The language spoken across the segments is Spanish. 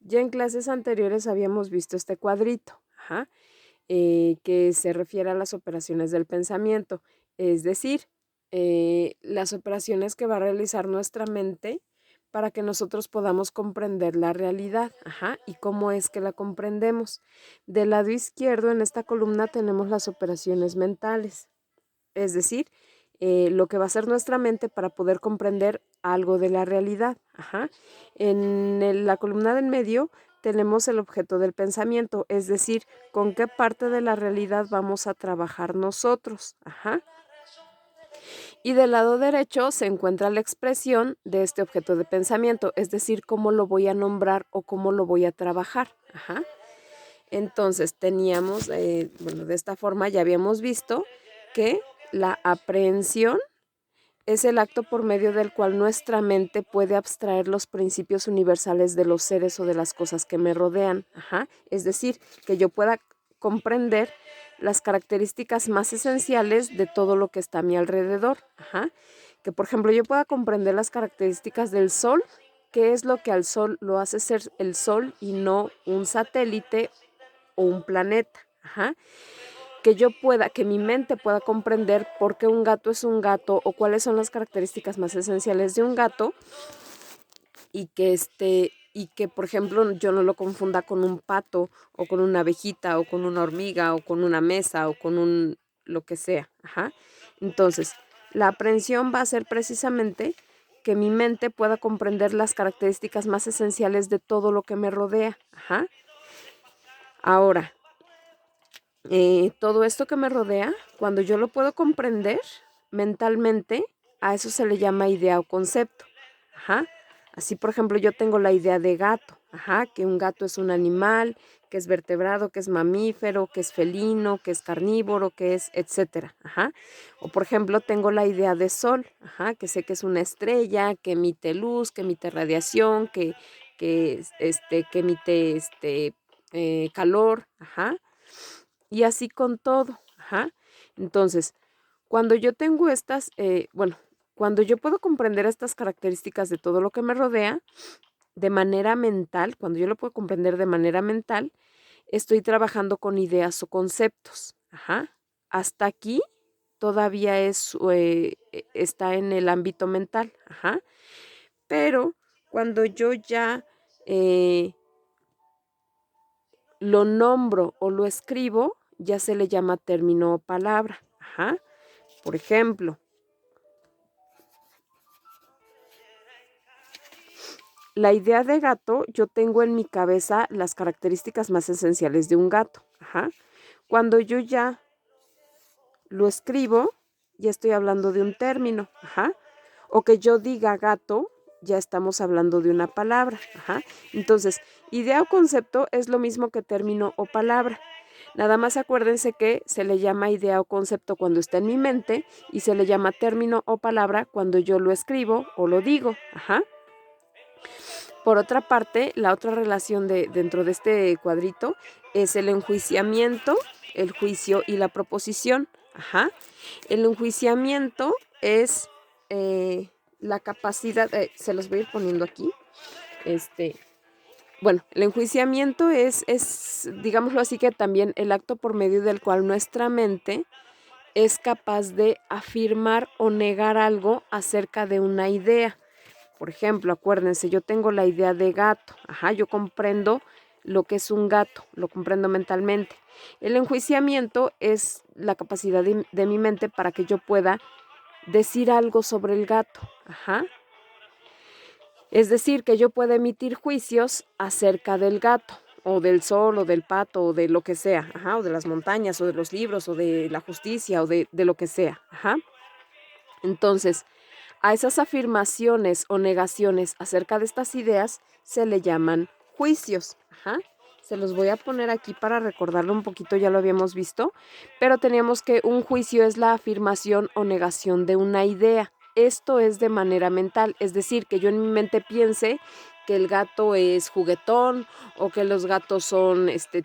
Ya en clases anteriores habíamos visto este cuadrito, ajá, que se refiere a las operaciones del pensamiento, es decir, las operaciones que va a realizar nuestra mente para que nosotros podamos comprender la realidad, ajá, y cómo es que la comprendemos. Del lado izquierdo, en esta columna, tenemos las operaciones mentales, es decir, lo que va a hacer nuestra mente para poder comprender algo de la realidad. Ajá. La columna del medio tenemos el objeto del pensamiento, es decir, con qué parte de la realidad vamos a trabajar nosotros. Ajá. Y del lado derecho se encuentra la expresión de este objeto de pensamiento, es decir, cómo lo voy a nombrar o cómo lo voy a trabajar. Ajá. Entonces teníamos, bueno, de esta forma ya habíamos visto que la aprehensión es el acto por medio del cual nuestra mente puede abstraer los principios universales de los seres o de las cosas que me rodean. Ajá. Es decir, que yo pueda comprender las características más esenciales de todo lo que está a mi alrededor. Ajá. Que por ejemplo yo pueda comprender las características del Sol, qué es lo que al Sol lo hace ser el Sol y no un satélite o un planeta. Ajá. Que yo pueda, que mi mente pueda comprender por qué un gato es un gato o cuáles son las características más esenciales de un gato y que por ejemplo yo no lo confunda con un pato o con una abejita o con una hormiga o con una mesa o con un lo que sea. Ajá. Entonces, la aprehensión va a ser precisamente que mi mente pueda comprender las características más esenciales de todo lo que me rodea. Ajá. Ahora, todo esto que me rodea, cuando yo lo puedo comprender mentalmente, a eso se le llama idea o concepto. Ajá. Así, por ejemplo, yo tengo la idea de gato, ajá, que un gato es un animal, que es vertebrado, que es mamífero, que es felino, que es carnívoro, que es etcétera. Ajá. O por ejemplo, tengo la idea de sol, ajá, que sé que es una estrella, que emite luz, que emite radiación, que emite calor, ajá. Y así con todo, ajá. Entonces, cuando yo tengo cuando yo puedo comprender estas características de todo lo que me rodea de manera mental, cuando yo lo puedo comprender de manera mental, estoy trabajando con ideas o conceptos, ajá. Hasta aquí todavía está en el ámbito mental, ajá. Pero cuando yo ya lo nombro o lo escribo, ya se le llama término o palabra. Ajá. Por ejemplo, la idea de gato, yo tengo en mi cabeza las características más esenciales de un gato. Ajá. Cuando yo ya lo escribo, ya estoy hablando de un término. Ajá. O que yo diga gato, ya estamos hablando de una palabra. Ajá. Entonces, idea o concepto es lo mismo que término o palabra. Nada más acuérdense que se le llama idea o concepto cuando está en mi mente y se le llama término o palabra cuando yo lo escribo o lo digo. Ajá. Por otra parte, la otra relación dentro de este cuadrito es el enjuiciamiento, el juicio y la proposición. Ajá. El enjuiciamiento es la capacidad, se los voy a ir poniendo aquí. Bueno, el enjuiciamiento digámoslo así, que también el acto por medio del cual nuestra mente es capaz de afirmar o negar algo acerca de una idea. Por ejemplo, acuérdense, yo tengo la idea de gato, ajá, yo comprendo lo que es un gato, lo comprendo mentalmente. El enjuiciamiento es la capacidad de mi mente para que yo pueda decir algo sobre el gato, ajá. Es decir, que yo pueda emitir juicios acerca del gato, o del sol, o del pato, o de lo que sea, ajá, o de las montañas, o de los libros, o de la justicia, o de lo que sea, ajá. Entonces, a esas afirmaciones o negaciones acerca de estas ideas se le llaman juicios. Ajá. Se los voy a poner aquí para recordarlo un poquito, ya lo habíamos visto, pero teníamos que un juicio es la afirmación o negación de una idea. Esto es de manera mental, es decir, que yo en mi mente piense que el gato es juguetón o que los gatos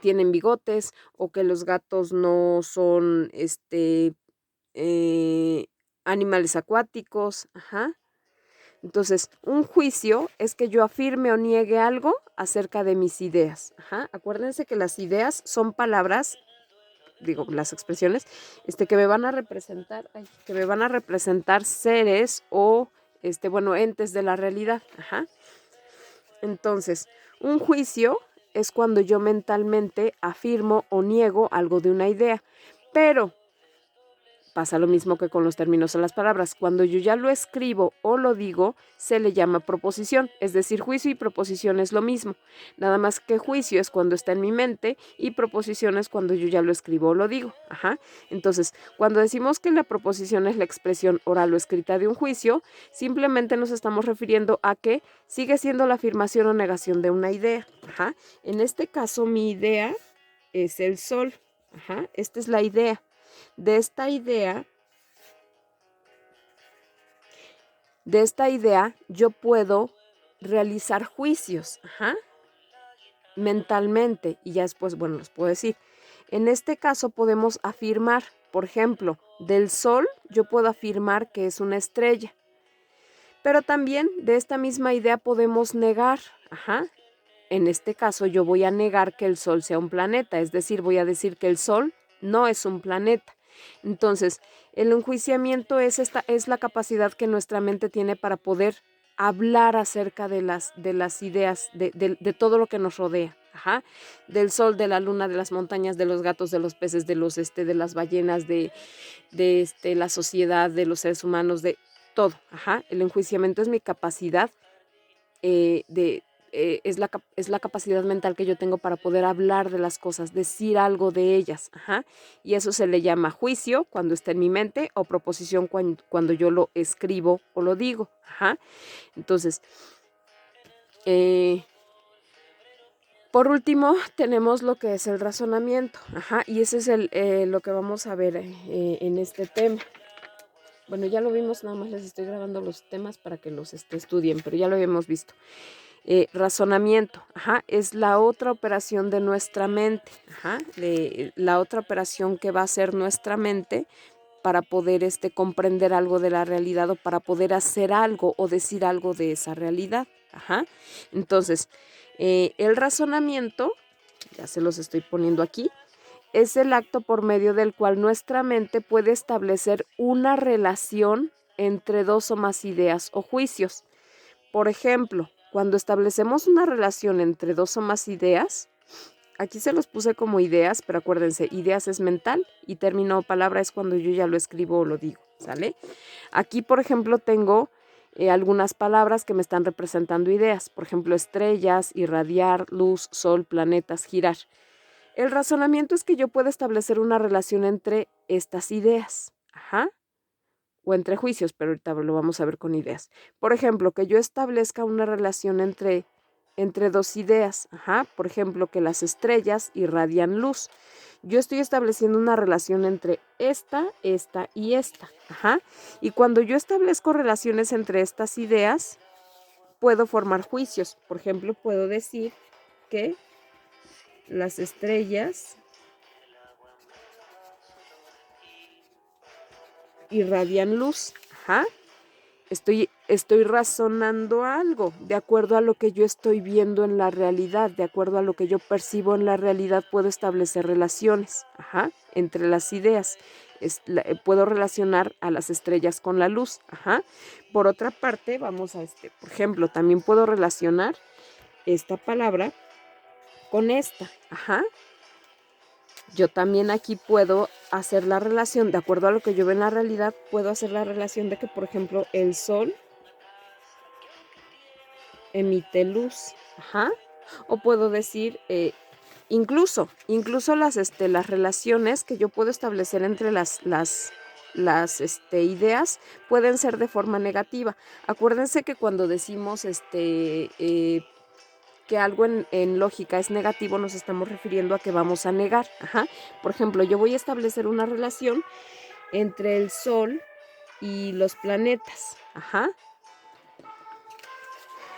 tienen bigotes o que los gatos no son, eh, animales acuáticos, ajá. Entonces, un juicio es que yo afirme o niegue algo acerca de mis ideas. Ajá. Acuérdense que las ideas son palabras, digo, las expresiones, que me van a representar, que me van a representar seres o, bueno, entes de la realidad. Ajá. Entonces, un juicio es cuando yo mentalmente afirmo o niego algo de una idea, pero pasa lo mismo que con los términos o las palabras. Cuando yo ya lo escribo o lo digo, se le llama proposición. Es decir, juicio y proposición es lo mismo. Nada más que juicio es cuando está en mi mente y proposición es cuando yo ya lo escribo o lo digo. Ajá. Entonces, cuando decimos que la proposición es la expresión oral o escrita de un juicio, simplemente nos estamos refiriendo a que sigue siendo la afirmación o negación de una idea. Ajá. En este caso, mi idea es el sol. Ajá. Esta es la idea. De esta idea yo puedo realizar juicios, mentalmente, y ya después, bueno, los puedo decir. En este caso podemos afirmar, por ejemplo, del sol yo puedo afirmar que es una estrella, pero también de esta misma idea podemos negar, En este caso yo voy a negar que el sol sea un planeta, es decir, voy a decir que el sol no es un planeta. Entonces, el enjuiciamiento es la capacidad que nuestra mente tiene para poder hablar acerca de las ideas, de todo lo que nos rodea. Del sol, de la luna, de las montañas, de los gatos, de los peces, de las ballenas, de la sociedad, de los seres humanos, de todo. El enjuiciamiento es mi capacidad es la capacidad mental que yo tengo para poder hablar de las cosas, decir algo de ellas. Y eso se le llama juicio cuando está en mi mente o proposición cuando yo lo escribo o lo digo. Entonces, por último, tenemos lo que es el razonamiento. Y ese es lo que vamos a ver en este tema. Bueno, ya lo vimos, nada más les estoy grabando los temas para que los estudien, pero ya lo habíamos visto. Razonamiento, es la otra operación de nuestra mente, la otra operación que va a hacer nuestra mente para poder comprender algo de la realidad o para poder hacer algo o decir algo de esa realidad. Entonces, el razonamiento, ya se los estoy poniendo aquí, es el acto por medio del cual nuestra mente puede establecer una relación entre dos o más ideas o juicios. Por ejemplo, cuando establecemos una relación entre dos o más ideas, aquí se los puse como ideas, pero acuérdense, ideas es mental y término o palabra es cuando yo ya lo escribo o lo digo, ¿sale? Aquí, por ejemplo, tengo algunas palabras que me están representando ideas, por ejemplo, estrellas, irradiar, luz, sol, planetas, girar. El razonamiento es que yo puedo establecer una relación entre estas ideas, o entre juicios, pero ahorita lo vamos a ver con ideas. Por ejemplo, que yo establezca una relación entre dos ideas, por ejemplo, que las estrellas irradian luz. Yo estoy estableciendo una relación entre esta y esta, y cuando yo establezco relaciones entre estas ideas, puedo formar juicios. Por ejemplo, puedo decir que las estrellas irradian luz. Estoy razonando algo de acuerdo a lo que yo estoy viendo en la realidad, de acuerdo a lo que yo percibo en la realidad, puedo establecer relaciones entre las ideas. Puedo relacionar a las estrellas con la luz. Por otra parte, vamos a por ejemplo, también puedo relacionar esta palabra con esta. Yo también aquí puedo hacer la relación, de acuerdo a lo que yo veo en la realidad, puedo hacer la relación de que, por ejemplo, el sol emite luz, o puedo decir, incluso las relaciones que yo puedo establecer entre las ideas pueden ser de forma negativa. Acuérdense que cuando decimos que algo en lógica es negativo, nos estamos refiriendo a que vamos a negar. Por ejemplo, yo voy a establecer una relación entre el Sol y los planetas,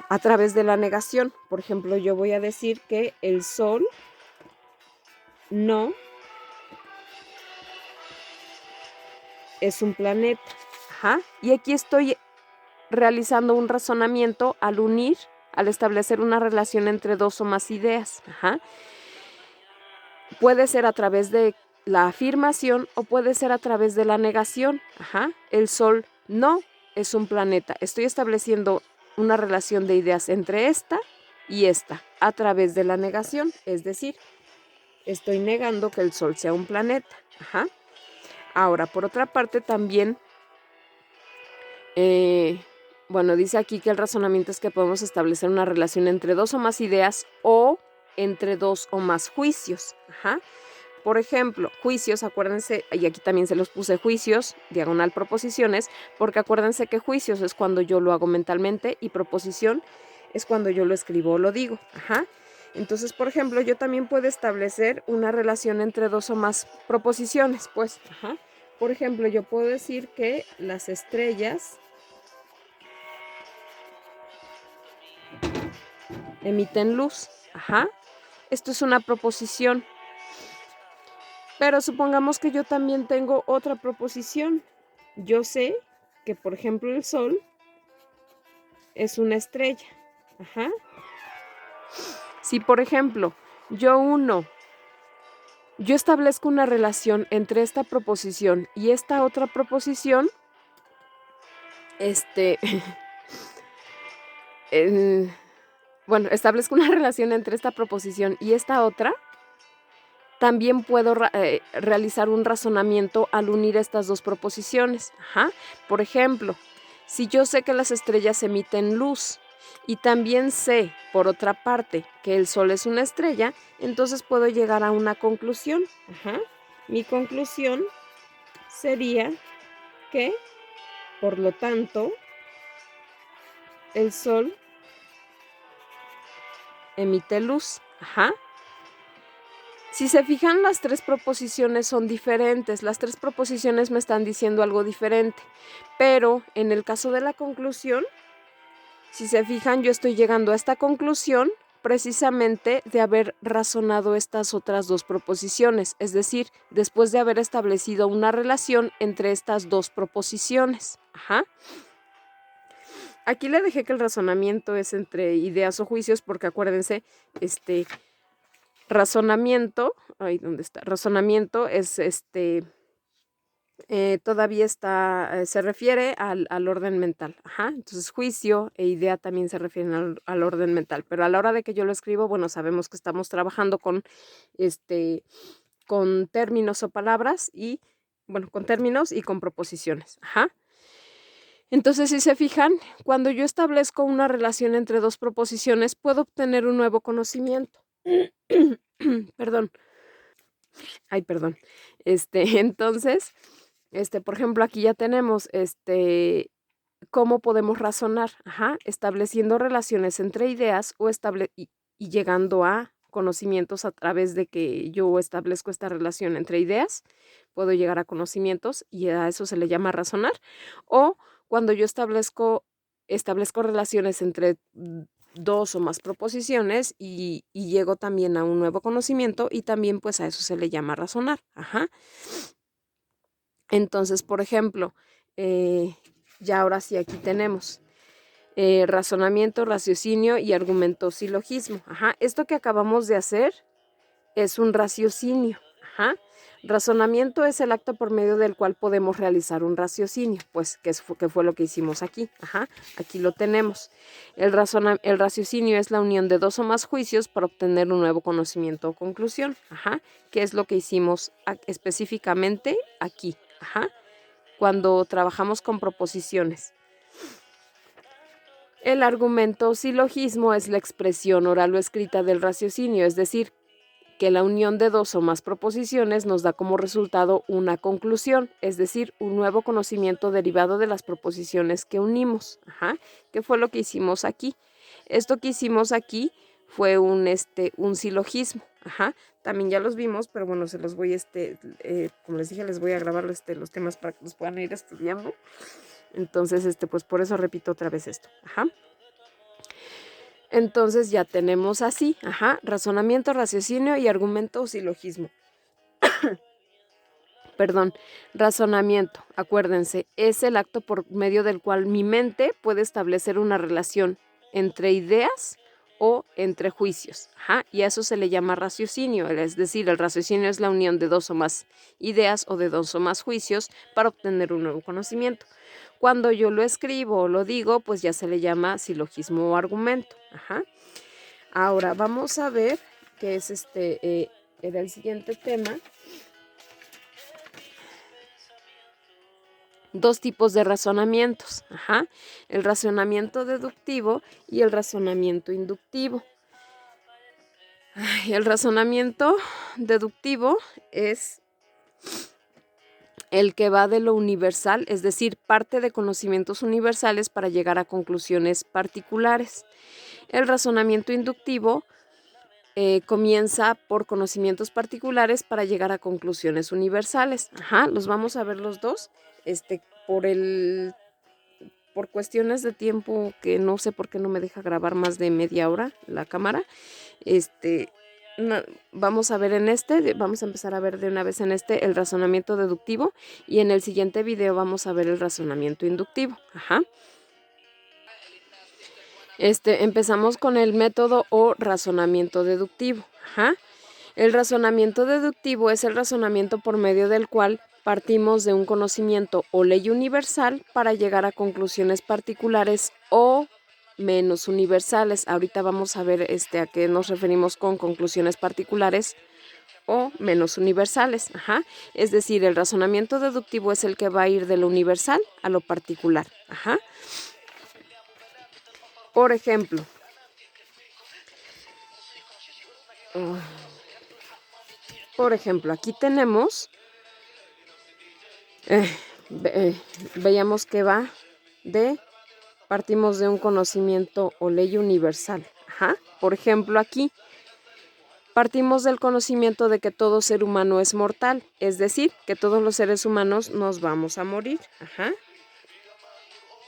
a través de la negación. Por ejemplo, yo voy a decir que el Sol no es un planeta. Y aquí estoy realizando un razonamiento al establecer una relación entre dos o más ideas. Ajá. Puede ser a través de la afirmación o puede ser a través de la negación. Ajá. El Sol no es un planeta. Estoy estableciendo una relación de ideas entre esta y esta a través de la negación. Es decir, estoy negando que el Sol sea un planeta. Ajá. Ahora, por otra parte, también, dice aquí que el razonamiento es que podemos establecer una relación entre dos o más ideas o entre dos o más juicios. Ajá. Por ejemplo, juicios, acuérdense, y aquí también se los puse juicios, diagonal proposiciones, porque acuérdense que juicios es cuando yo lo hago mentalmente y proposición es cuando yo lo escribo o lo digo. Ajá. Entonces, por ejemplo, yo también puedo establecer una relación entre dos o más proposiciones, pues. Ajá. Por ejemplo, yo puedo decir que las estrellas emiten luz. Ajá. Esto es una proposición. Pero supongamos que yo también tengo otra proposición. Yo sé que, por ejemplo, el Sol es una estrella. Ajá. Si, por ejemplo, yo establezco una relación entre esta proposición y esta otra proposición, establezco una relación entre esta proposición y esta otra, también puedo realizar un razonamiento al unir estas dos proposiciones. Ajá. Por ejemplo, si yo sé que las estrellas emiten luz y también sé, por otra parte, que el Sol es una estrella, entonces puedo llegar a una conclusión. Ajá. Mi conclusión sería que, por lo tanto, el Sol emite luz. Ajá. Si se fijan, las tres proposiciones son diferentes. Las tres proposiciones me están diciendo algo diferente. Pero en el caso de la conclusión, si se fijan, yo estoy llegando a esta conclusión precisamente de haber razonado estas otras dos proposiciones. Es decir, después de haber establecido una relación entre estas dos proposiciones. Ajá. Aquí le dejé que el razonamiento es entre ideas o juicios porque acuérdense, razonamiento, ¿dónde está? Razonamiento es todavía está, se refiere al orden mental. Ajá. Entonces, juicio e idea también se refieren al orden mental. Pero a la hora de que yo lo escribo, sabemos que estamos trabajando con términos o palabras y, con términos y con proposiciones. Ajá. Entonces, si se fijan, cuando yo establezco una relación entre dos proposiciones, puedo obtener un nuevo conocimiento. Perdón. Ay, perdón. Entonces, por ejemplo, aquí ya tenemos, cómo podemos razonar, ajá, estableciendo relaciones entre ideas y llegando a conocimientos a través de que yo establezco esta relación entre ideas, puedo llegar a conocimientos y a eso se le llama razonar. O cuando yo establezco relaciones entre dos o más proposiciones y llego también a un nuevo conocimiento y también pues a eso se le llama razonar. Ajá. Entonces, por ejemplo, ya ahora sí aquí tenemos razonamiento, raciocinio y argumento silogismo. Ajá. Esto que acabamos de hacer es un raciocinio. Ajá. Razonamiento es el acto por medio del cual podemos realizar un raciocinio, pues que fue lo que hicimos aquí. Ajá. Aquí lo tenemos. El raciocinio es la unión de dos o más juicios para obtener un nuevo conocimiento o conclusión. Ajá. Que es lo que hicimos específicamente aquí. Ajá. Cuando trabajamos con proposiciones. El argumento silogismo es la expresión oral o escrita del raciocinio, es decir, que la unión de dos o más proposiciones nos da como resultado una conclusión, es decir, un nuevo conocimiento derivado de las proposiciones que unimos. Ajá. ¿Qué fue lo que hicimos aquí? Esto que hicimos aquí fue un silogismo. Ajá. También ya los vimos, pero bueno, se los voy, como les dije, les voy a grabar los temas para que los puedan ir estudiando. Entonces, pues por eso repito otra vez esto. Ajá. Entonces ya tenemos así, ajá, razonamiento, raciocinio y argumento o silogismo. Perdón, razonamiento, acuérdense, es el acto por medio del cual mi mente puede establecer una relación entre ideas o entre juicios. Y a eso se le llama raciocinio, es decir, el raciocinio es la unión de dos o más ideas o de dos o más juicios para obtener un nuevo conocimiento. Cuando yo lo escribo o lo digo, pues ya se le llama silogismo o argumento. Ahora vamos a ver qué es era el siguiente tema. Dos tipos de razonamientos, el razonamiento deductivo y el razonamiento inductivo. El razonamiento deductivo es el que va de lo universal, es decir, parte de conocimientos universales para llegar a conclusiones particulares. El razonamiento inductivo comienza por conocimientos particulares para llegar a conclusiones universales. Los vamos a ver los dos. Por cuestiones de tiempo, que no sé por qué no me deja grabar más de media hora la cámara, vamos a ver vamos a empezar a ver de una vez el razonamiento deductivo, y en el siguiente video vamos a ver el razonamiento inductivo. Empezamos con el método o razonamiento deductivo. El razonamiento deductivo es el razonamiento por medio del cual partimos de un conocimiento o ley universal para llegar a conclusiones particulares o menos universales. Ahorita vamos a ver a qué nos referimos con conclusiones particulares o menos universales. Es decir, el razonamiento deductivo es el que va a ir de lo universal a lo particular. Por ejemplo, aquí tenemos, veíamos que partimos de un conocimiento o ley universal. Por ejemplo, aquí partimos del conocimiento de que todo ser humano es mortal, es decir, que todos los seres humanos nos vamos a morir.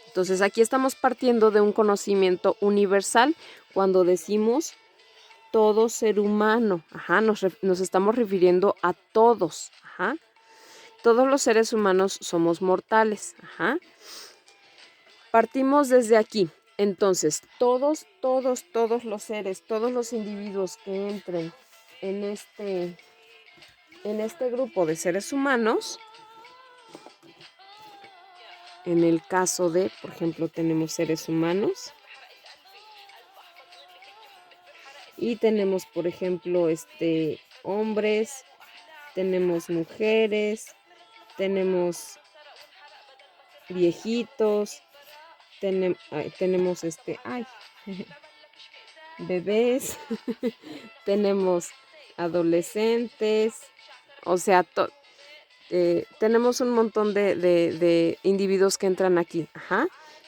Entonces aquí estamos partiendo de un conocimiento universal cuando decimos todo ser humano. Nos estamos refiriendo a todos. Todos los seres humanos somos mortales. Partimos desde aquí. Entonces, todos los seres, todos los individuos que entren en este grupo de seres humanos, en el caso de, por ejemplo, tenemos seres humanos y tenemos, por ejemplo, hombres, tenemos mujeres, tenemos viejitos, tenemos bebés, tenemos adolescentes, o sea, tenemos un montón de individuos que entran aquí.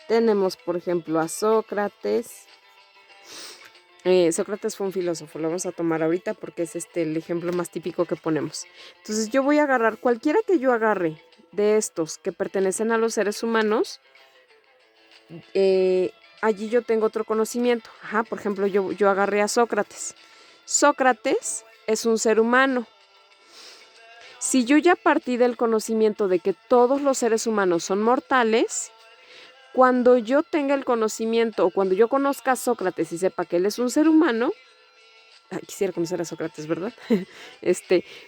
Tenemos, por ejemplo, a Sócrates. Sócrates fue un filósofo, lo vamos a tomar ahorita porque es el ejemplo más típico que ponemos. Entonces yo voy a agarrar, cualquiera que yo agarre de estos que pertenecen a los seres humanos, allí yo tengo otro conocimiento. Por ejemplo, yo agarré a Sócrates. Sócrates es un ser humano. Si yo ya partí del conocimiento de que todos los seres humanos son mortales, cuando yo tenga el conocimiento o cuando yo conozca a Sócrates y sepa que él es un ser humano, quisiera conocer a Sócrates, ¿verdad?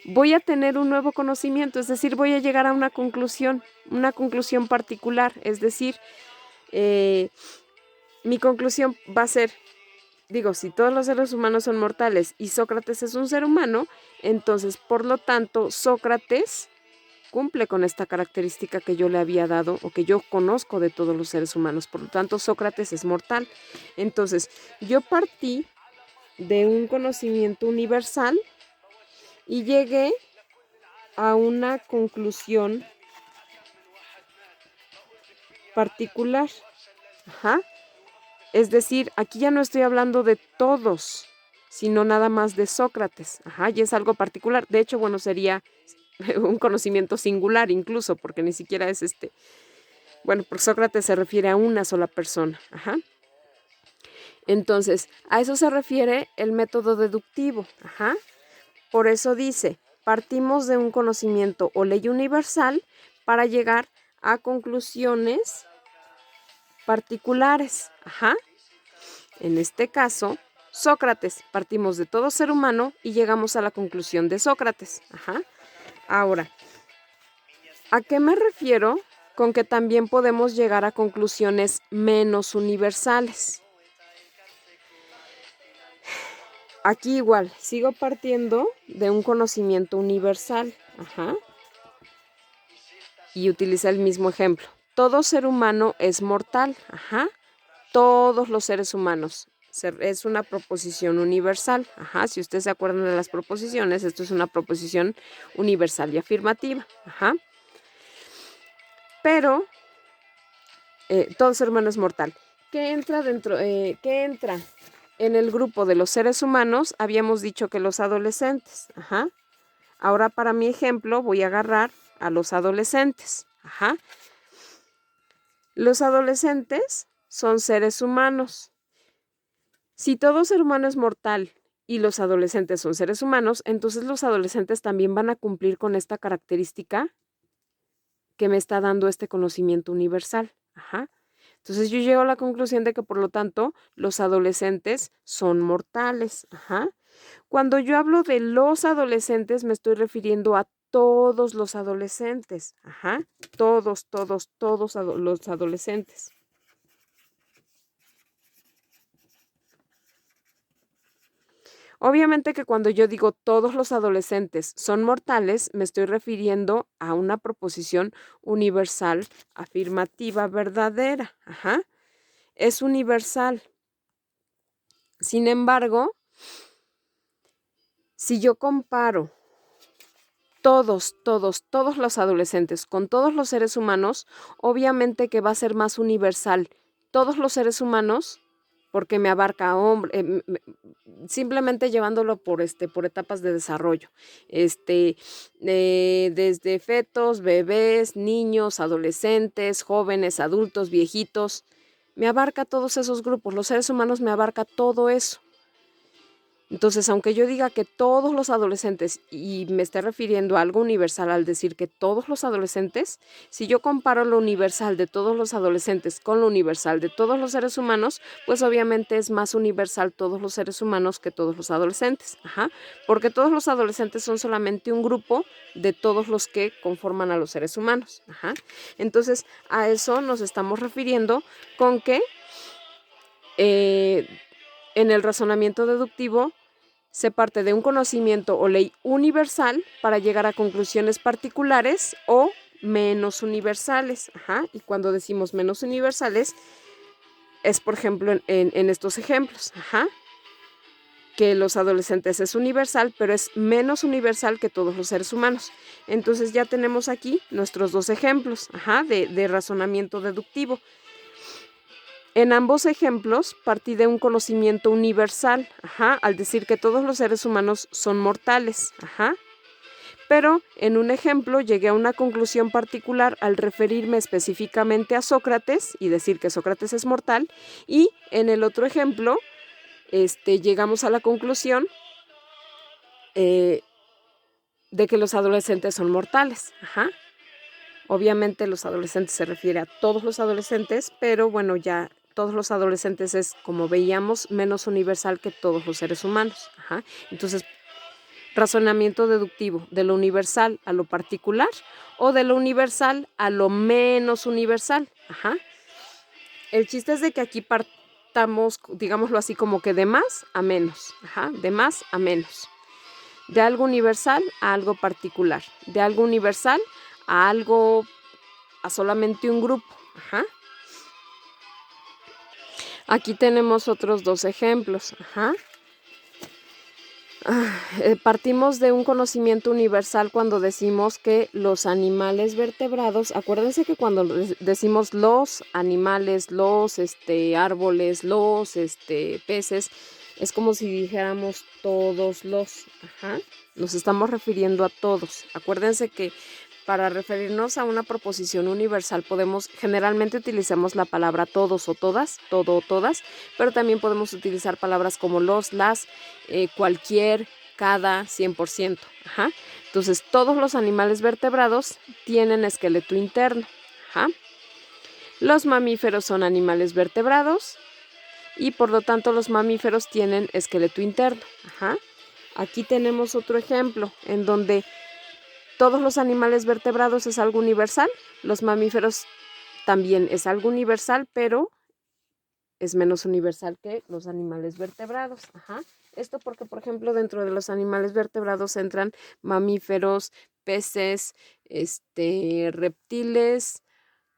Voy a tener un nuevo conocimiento, es decir, voy a llegar a una conclusión particular, es decir, mi conclusión va a ser, si todos los seres humanos son mortales y Sócrates es un ser humano, entonces, por lo tanto, Sócrates cumple con esta característica que yo le había dado o que yo conozco de todos los seres humanos. Por lo tanto, Sócrates es mortal. Entonces, yo partí de un conocimiento universal y llegué a una conclusión particular. Es decir, aquí ya no estoy hablando de todos, sino nada más de Sócrates. Y es algo particular. De hecho, sería un conocimiento singular incluso, porque ni siquiera es porque Sócrates se refiere a una sola persona. Entonces, a eso se refiere el método deductivo. Por eso dice, partimos de un conocimiento o ley universal para llegar a conclusiones particulares. Ajá. En este caso, Sócrates. Partimos de todo ser humano y llegamos a la conclusión de Sócrates. Ajá. Ahora, ¿a qué me refiero con que también podemos llegar a conclusiones menos universales? Aquí igual, sigo partiendo de un conocimiento universal. Ajá. Y utiliza el mismo ejemplo. Todo ser humano es mortal. Ajá. Todos los seres humanos. Es una proposición universal. Ajá. Si ustedes se acuerdan de las proposiciones, esto es una proposición universal y afirmativa. Ajá. Pero todo ser humano es mortal. ¿Qué entra dentro? ¿Qué entra en el grupo de los seres humanos? Habíamos dicho que los adolescentes. Ajá. Ahora para mi ejemplo voy a agarrar a los adolescentes. Ajá. Los adolescentes son seres humanos. Si todo ser humano es mortal y los adolescentes son seres humanos, entonces los adolescentes también van a cumplir con esta característica que me está dando este conocimiento universal. Ajá. Entonces yo llego a la conclusión de que por lo tanto los adolescentes son mortales. Ajá. Cuando yo hablo de los adolescentes me estoy refiriendo a todos los adolescentes. Ajá. Todos los adolescentes. Obviamente que cuando yo digo todos los adolescentes son mortales, me estoy refiriendo a una proposición universal, afirmativa, verdadera. Ajá. Es universal. Sin embargo, si yo comparo todos los adolescentes con todos los seres humanos, obviamente que va a ser más universal todos los seres humanos porque me abarca a hombre, simplemente llevándolo por etapas de desarrollo. Desde fetos, bebés, niños, adolescentes, jóvenes, adultos, viejitos, me abarca todos esos grupos. Los seres humanos me abarca todo eso. Entonces, aunque yo diga que todos los adolescentes, y me esté refiriendo a algo universal al decir que todos los adolescentes, si yo comparo lo universal de todos los adolescentes con lo universal de todos los seres humanos, pues obviamente es más universal todos los seres humanos que todos los adolescentes. Ajá. Porque todos los adolescentes son solamente un grupo de todos los que conforman a los seres humanos. Ajá. Entonces, a eso nos estamos refiriendo con que en el razonamiento deductivo se parte de un conocimiento o ley universal para llegar a conclusiones particulares o menos universales. Ajá. Y cuando decimos menos universales, es por ejemplo en estos ejemplos. Ajá. Que los adolescentes es universal, pero es menos universal que todos los seres humanos. Entonces ya tenemos aquí nuestros dos ejemplos. Ajá, de razonamiento deductivo. En ambos ejemplos partí de un conocimiento universal, ajá, al decir que todos los seres humanos son mortales, ajá. Pero en un ejemplo llegué a una conclusión particular al referirme específicamente a Sócrates y decir que Sócrates es mortal, y en el otro ejemplo llegamos a la conclusión de que los adolescentes son mortales, ajá. Obviamente los adolescentes se refiere a todos los adolescentes, pero bueno, ya todos los adolescentes es, como veíamos, menos universal que todos los seres humanos. Ajá. Entonces, razonamiento deductivo, de lo universal a lo particular o de lo universal a lo menos universal. Ajá. El chiste es de que aquí partamos, digámoslo así, como que de más a menos. Ajá. De más a menos. De algo universal a algo particular. De algo universal a solamente un grupo. Ajá. Aquí tenemos otros dos ejemplos. Ajá. Partimos de un conocimiento universal cuando decimos que los animales vertebrados, acuérdense que cuando decimos los animales, los árboles, los peces, es como si dijéramos todos los, ajá, nos estamos refiriendo a todos. Acuérdense que para referirnos a una proposición universal generalmente utilizamos la palabra todos o todas, todo o todas, pero también podemos utilizar palabras como los, las, cualquier, cada 100%. Ajá. Entonces, todos los animales vertebrados tienen esqueleto interno. Ajá. Los mamíferos son animales vertebrados y por lo tanto los mamíferos tienen esqueleto interno. Ajá. Aquí tenemos otro ejemplo en donde todos los animales vertebrados es algo universal, los mamíferos también es algo universal, pero es menos universal que los animales vertebrados. Ajá. Esto porque, por ejemplo, dentro de los animales vertebrados entran mamíferos, peces, reptiles,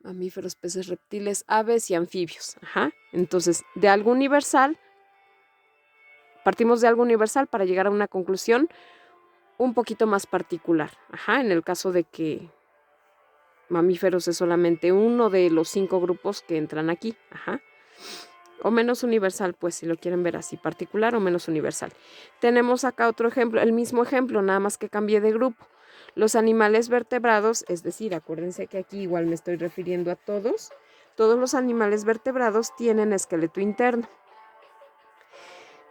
mamíferos, peces, reptiles, aves y anfibios. Ajá. Entonces, de algo universal, partimos de algo universal para llegar a una conclusión un poquito más particular. Ajá. En el caso de que mamíferos es solamente uno de los 5 grupos que entran aquí. Ajá. O menos universal, pues si lo quieren ver así, particular o menos universal. Tenemos acá otro ejemplo, el mismo ejemplo, nada más que cambié de grupo. Los animales vertebrados, es decir, acuérdense que aquí igual me estoy refiriendo a todos los animales vertebrados tienen esqueleto interno.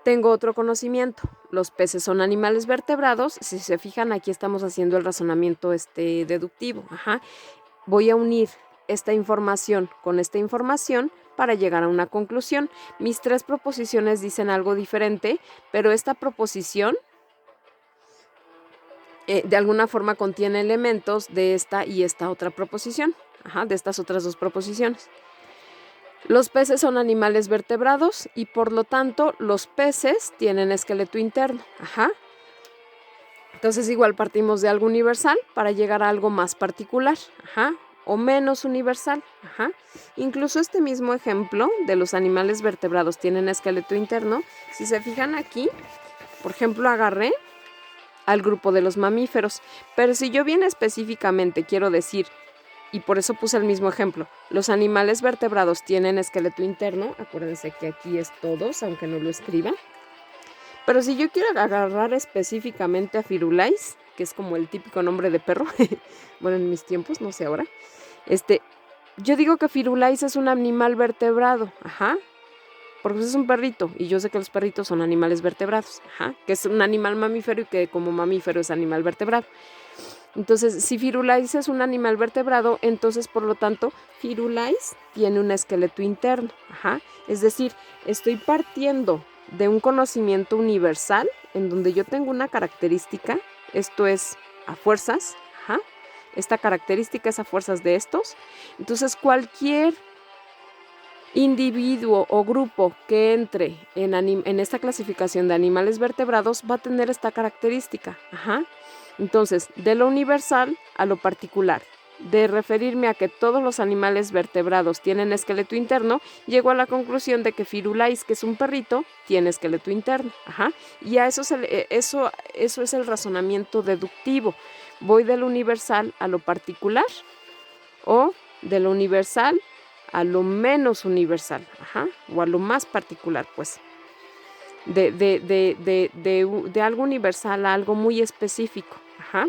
Tengo otro conocimiento, los peces son animales vertebrados, si se fijan aquí estamos haciendo el razonamiento deductivo. Ajá. Voy a unir esta información con esta información para llegar a una conclusión. Mis 3 proposiciones dicen algo diferente, pero esta proposición de alguna forma contiene elementos de esta y esta otra proposición, de estas otras 2 proposiciones. Los peces son animales vertebrados y por lo tanto los peces tienen esqueleto interno. Ajá. Entonces igual partimos de algo universal para llegar a algo más particular. Ajá. O menos universal. Ajá. Incluso este mismo ejemplo de los animales vertebrados tienen esqueleto interno. Si se fijan aquí, por ejemplo, agarré al grupo de los mamíferos. Pero si yo bien específicamente quiero decir, y por eso puse el mismo ejemplo, los animales vertebrados tienen esqueleto interno. Acuérdense que aquí es todos, aunque no lo escriba. Pero si yo quiero agarrar específicamente a Firulais, que es como el típico nombre de perro, bueno, en mis tiempos, no sé ahora, yo digo que Firulais es un animal vertebrado, ajá, porque es un perrito, y yo sé que los perritos son animales vertebrados, ajá, que es un animal mamífero y que como mamífero es animal vertebrado. Entonces, si Firulais es un animal vertebrado, entonces, por lo tanto, Firulais tiene un esqueleto interno, ajá, es decir, estoy partiendo de un conocimiento universal en donde yo tengo una característica, esto es a fuerzas, ajá, esta característica es a fuerzas de estos, entonces cualquier individuo o grupo que entre en esta clasificación de animales vertebrados va a tener esta característica, ajá. Entonces, de lo universal a lo particular, de referirme a que todos los animales vertebrados tienen esqueleto interno, llego a la conclusión de que Firulais, que es un perrito, tiene esqueleto interno. Ajá. Y a eso es el razonamiento deductivo. Voy de lo universal a lo particular o de lo universal a lo menos universal, ajá, o a lo más particular, pues. De algo universal a algo muy específico. Ajá.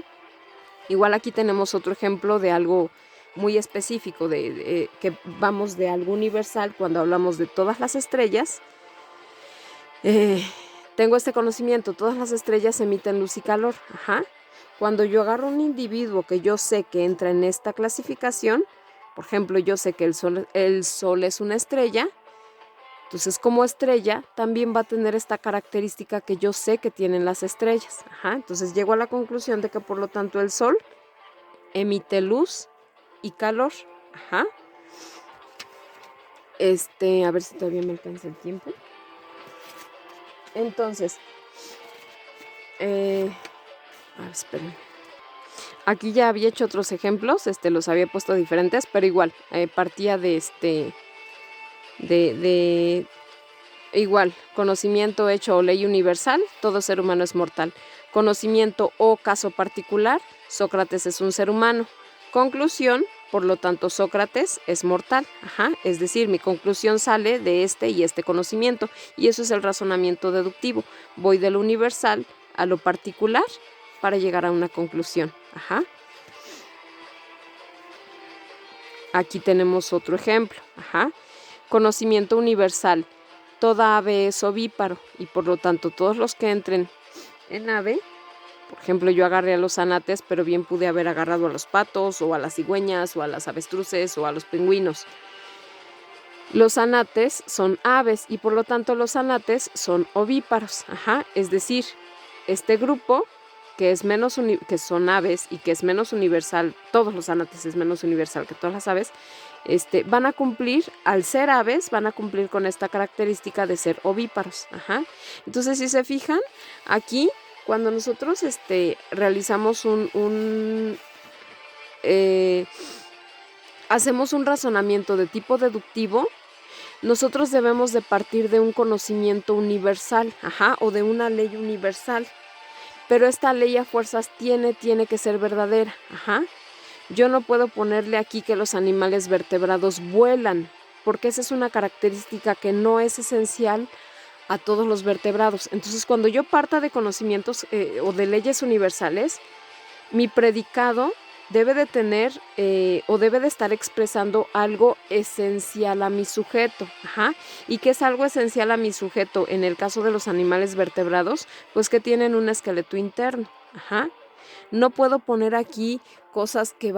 Igual aquí tenemos otro ejemplo de algo muy específico, que vamos de algo universal cuando hablamos de todas las estrellas. Tengo este conocimiento, todas las estrellas emiten luz y calor. Ajá. Cuando yo agarro un individuo que yo sé que entra en esta clasificación, por ejemplo, yo sé que el Sol es una estrella, entonces, como estrella, también va a tener esta característica que yo sé que tienen las estrellas. Ajá. Entonces, llego a la conclusión de que, por lo tanto, el Sol emite luz y calor. Ajá. A ver si todavía me alcanza el tiempo. Entonces, esperen. Aquí ya había hecho otros ejemplos, los había puesto diferentes, pero igual, partía de igual, conocimiento, hecho o ley universal, todo ser humano es mortal. Conocimiento o caso particular, Sócrates es un ser humano. Conclusión, por lo tanto, Sócrates es mortal. Ajá. Es decir, mi conclusión sale de este y este conocimiento. Y eso es el razonamiento deductivo. Voy de lo universal a lo particular para llegar a una conclusión. Ajá. Aquí tenemos otro ejemplo. Ajá. Conocimiento universal. Toda ave es ovíparo y por lo tanto todos los que entren en ave. Por ejemplo, yo agarré a los anates, pero bien pude haber agarrado a los patos, o a las cigüeñas, o a las avestruces, o a los pingüinos. Los anates son aves y por lo tanto los anates son ovíparos. Es decir, este grupo que es menos que son aves y que es menos universal, todos los anates es menos universal que todas las aves, van a cumplir, al ser aves, van a cumplir con esta característica de ser ovíparos. Entonces, si se fijan, aquí, cuando nosotros realizamos hacemos un razonamiento de tipo deductivo, nosotros debemos de partir de un conocimiento universal, o de una ley universal. Pero esta ley a fuerzas tiene que ser verdadera, Yo no puedo ponerle aquí que los animales vertebrados vuelan, porque esa es una característica que no es esencial a todos los vertebrados. Entonces, cuando yo parta de conocimientos o de leyes universales, mi predicado debe de tener o debe de estar expresando algo esencial a mi sujeto. ¿Y qué es algo esencial a mi sujeto? En el caso de los animales vertebrados, pues que tienen un esqueleto interno. No puedo poner aquí cosas que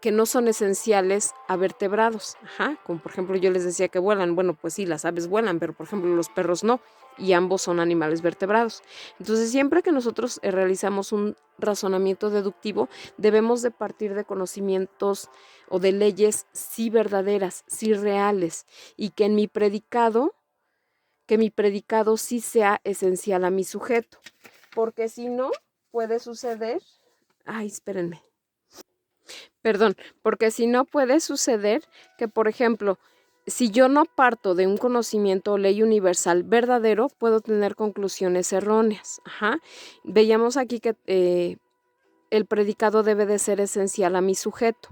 que no son esenciales a vertebrados. Como por ejemplo yo les decía que vuelan. Bueno, pues sí, las aves vuelan, pero por ejemplo los perros no. Y ambos son animales vertebrados. Entonces, siempre que nosotros realizamos un razonamiento deductivo, debemos de partir de conocimientos o de leyes sí verdaderas, sí reales, y que mi predicado sí sea esencial a mi sujeto. Porque si no, puede suceder... Ay, espérenme. Perdón, porque si no puede suceder que, por ejemplo, si yo no parto de un conocimiento o ley universal verdadero, puedo tener conclusiones erróneas. Veíamos aquí que el predicado debe de ser esencial a mi sujeto.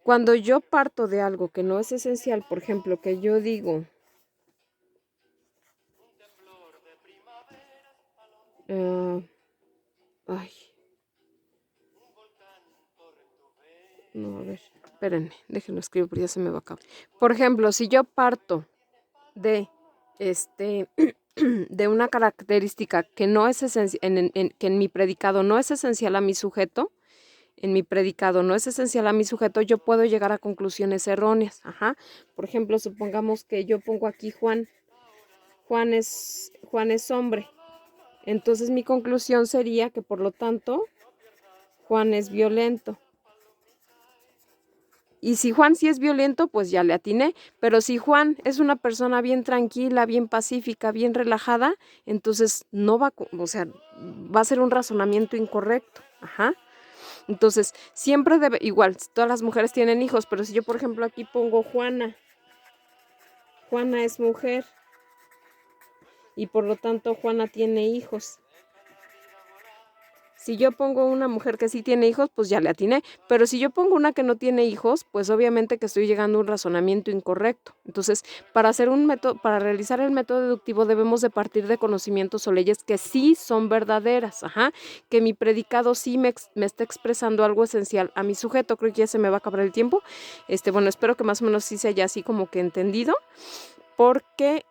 Cuando yo parto de algo que no es esencial, por ejemplo, que yo digo... ay... No, a ver, espérenme, déjenlo escribir porque ya se me va a acabar. Por ejemplo, si yo parto de de una característica que no es esencial, que en mi predicado no es esencial a mi sujeto, yo puedo llegar a conclusiones erróneas. Por ejemplo, supongamos que yo pongo aquí Juan. Juan es hombre. Entonces mi conclusión sería que por lo tanto Juan es violento. Y si Juan sí es violento, pues ya le atiné. Pero si Juan es una persona bien tranquila, bien pacífica, bien relajada, entonces no va, va a ser un razonamiento incorrecto. Entonces, siempre debe, igual, todas las mujeres tienen hijos, pero si yo, por ejemplo, aquí pongo Juana, Juana es mujer y por lo tanto Juana tiene hijos. Si yo pongo una mujer que sí tiene hijos, pues ya le atiné. Pero si yo pongo una que no tiene hijos, pues obviamente que estoy llegando a un razonamiento incorrecto. Entonces, para realizar el método deductivo debemos de partir de conocimientos o leyes que sí son verdaderas. Que mi predicado sí me está expresando algo esencial a mi sujeto. Creo que ya se me va a acabar el tiempo. Bueno, espero que más o menos sí se haya así como que entendido. Porque...